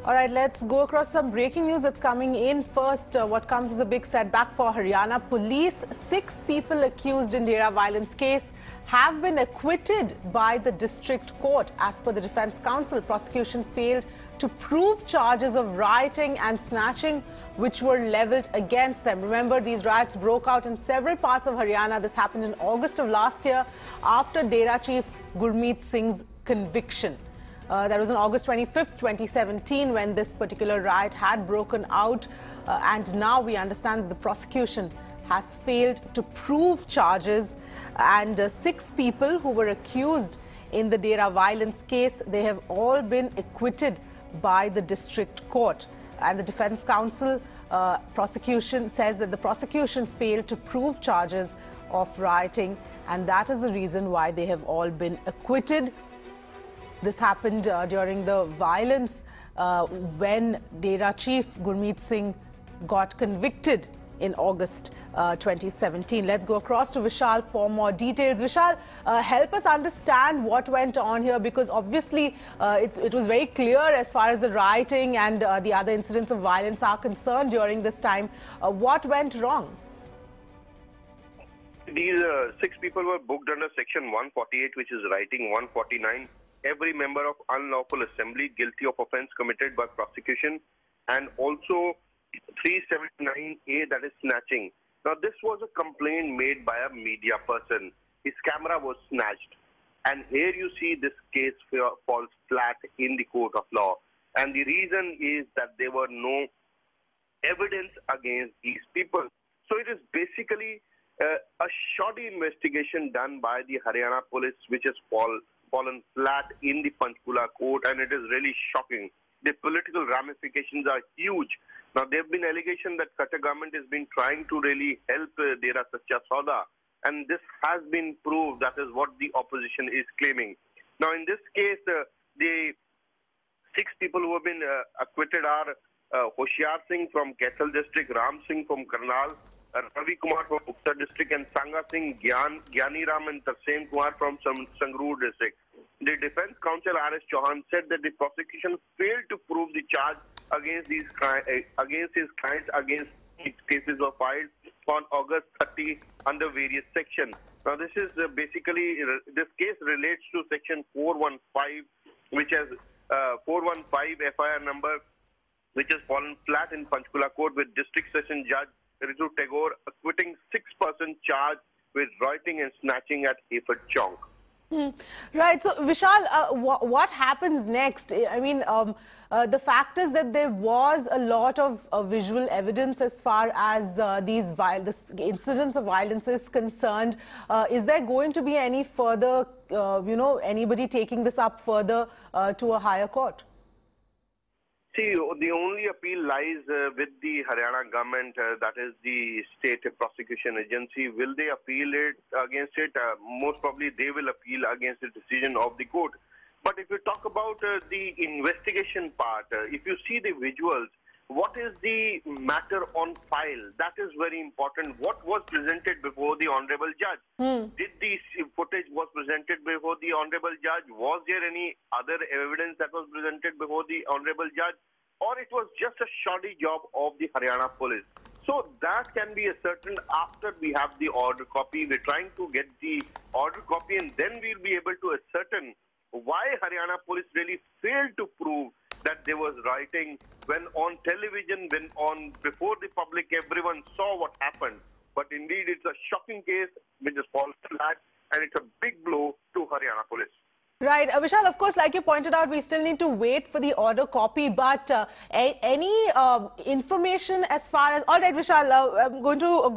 All right, let's go across some breaking news that's coming in. First, what comes as a big setback for Haryana police. 6 people accused in Dera violence case have been acquitted by the district court. As per the defense counsel, prosecution failed to prove charges of rioting and snatching which were leveled against them. Remember, these riots broke out in several parts of Haryana. This happened in August of last year after Dera chief Gurmeet Singh's conviction. That was on August 25th, 2017, when this particular riot had broken out. And now we understand that the prosecution has failed to prove charges. And 6 people who were accused in the Dera violence case, they have all been acquitted by the district court. And the defense counsel prosecution says that the prosecution failed to prove charges of rioting. And that is the reason why they have all been acquitted. This happened during the violence when Dera chief Gurmeet Singh got convicted in August 2017. Let's go across to Vishal for more details. Vishal, help us understand what went on here, because obviously it was very clear as far as the rioting and the other incidents of violence are concerned during this time. What went wrong? These 6 people were booked under Section 148, which is rioting, 149. Every member of unlawful assembly guilty of offence committed by prosecution, and also 379A, that is snatching. Now, this was a complaint made by a media person. His camera was snatched. And here you see this case falls flat in the court of law. And the reason is that there were no evidence against these people. So it is basically a shoddy investigation done by the Haryana police, which has fallen flat in the Panchkula court, and it is really shocking. The political ramifications are huge. Now, there have been allegations that Qatar government has been trying to really help Dera Sacha Sauda, and this has been proved. That is what the opposition is claiming. Now, in this case, the 6 people who have been acquitted are Hoshiar Singh from Kaithal district, Ram Singh from Karnal, Ravi Kumar from Uttar district, and Sanga Singh, Gyani Ram and Tarsen Kumar from Sangrur district. The defense counsel R.S. Chauhan said that the prosecution failed to prove the charge against his clients against these cases were filed on August 30 under various sections. Now, this is basically, this case relates to Section 415, which has 415 FIR number, which has fallen flat in Panchkula court, with District Session Judge Ritu Tagore acquitting 6-person charge with rioting and snatching at Efat Chowk. Right. So, Vishal, what happens next? I mean, the fact is that there was a lot of visual evidence as far as these incidents of violence is concerned. Is there going to be any further, anybody taking this up further to a higher court? See, the only appeal lies with the Haryana government, that is the state prosecution agency. Will they appeal it against it? Most probably they will appeal against the decision of the court. But if you talk about the investigation part, if you see the visuals, what is the matter on file? That is very important. What was presented before the honorable judge? Did the footage was presented before the honorable judge? Was there any other evidence that was presented before the honorable judge? Or it was just a shoddy job of the Haryana police? So that can be ascertained after we have the order copy. We're trying to get the order copy, and then we'll be able to ascertain why Haryana police really failed to prove that there was rioting, when on television, before the public, everyone saw what happened. But indeed, it's a shocking case which is fallen flat, and it's a big blow to Haryana police. Right. Vishal, of course, like you pointed out, we still need to wait for the order copy. But any information as far as... All right, Vishal,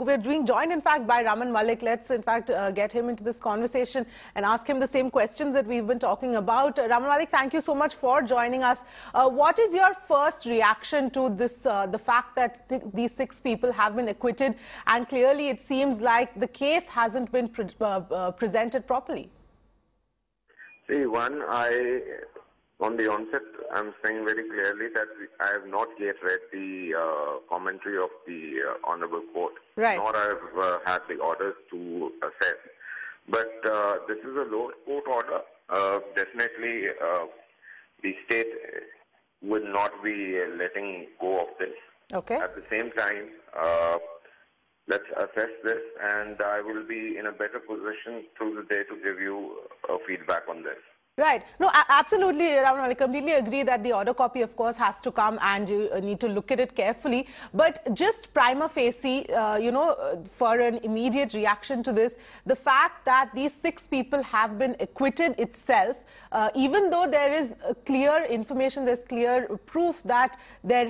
we're being joined, in fact, by Raman Malik. Let's, in fact, get him into this conversation and ask him the same questions that we've been talking about. Raman Malik, thank you so much for joining us. What is your first reaction to this, the fact that these 6 people have been acquitted, and clearly it seems like the case hasn't been presented properly? See, on the onset, I'm saying very clearly that I have not yet read the commentary of the Honorable Court, right, nor I have had the orders to assess. But this is a lower court order. Definitely, the state would not be letting go of this. Okay. At the same time, let's assess this, and I will be in a better position through the day to give you feedback on this. Right. No, absolutely, Raman. I completely agree that the order copy, of course, has to come and you need to look at it carefully. But just prima facie, for an immediate reaction to this, the fact that these 6 people have been acquitted itself, even though there is clear information, there's clear proof that there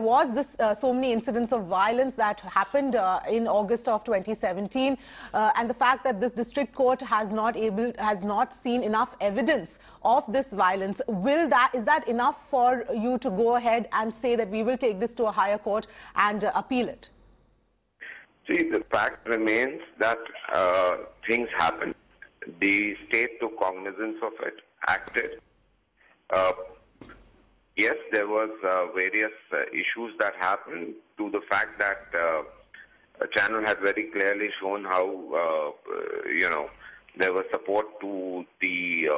was this so many incidents of violence that happened in August of 2017, and the fact that this district court has not seen enough evidence of this violence, is that enough for you to go ahead and say that we will take this to a higher court and appeal it? See, the fact remains that things happened. The state took cognizance of it, acted. Yes, there was various issues that happened to the fact that a channel had very clearly shown how, there was support to the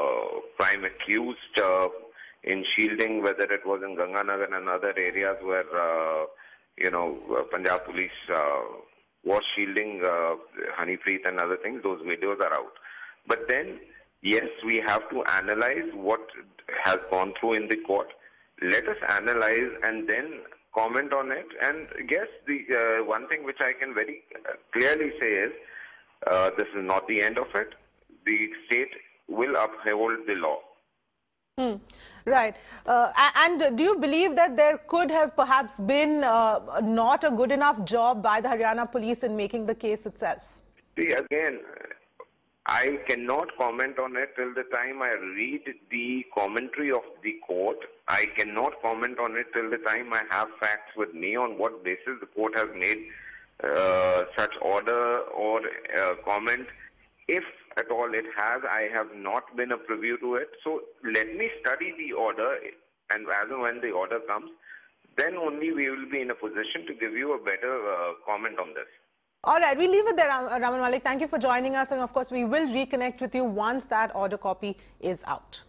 prime accused in shielding, whether it was in Ganganagar and other areas where, Punjab police was shielding Honeypreet and other things. Those videos are out. But then, yes, we have to analyze what has gone through in the court. Let us analyze and then comment on it. And yes, the one thing which I can very clearly say is this is not the end of it. The state will uphold the law. Right. And do you believe that there could have perhaps been not a good enough job by the Haryana police in making the case itself? See, again, I cannot comment on it till the time I read the commentary of the court. I cannot comment on it till the time I have facts with me on what basis the court has made such order or comment. If at all it has, I have not been a privy to it. So let me study the order, and as and when the order comes, then only we will be in a position to give you a better comment on this. All right, we'll leave it there, Raman Malik. Thank you for joining us, and of course we will reconnect with you once that order copy is out.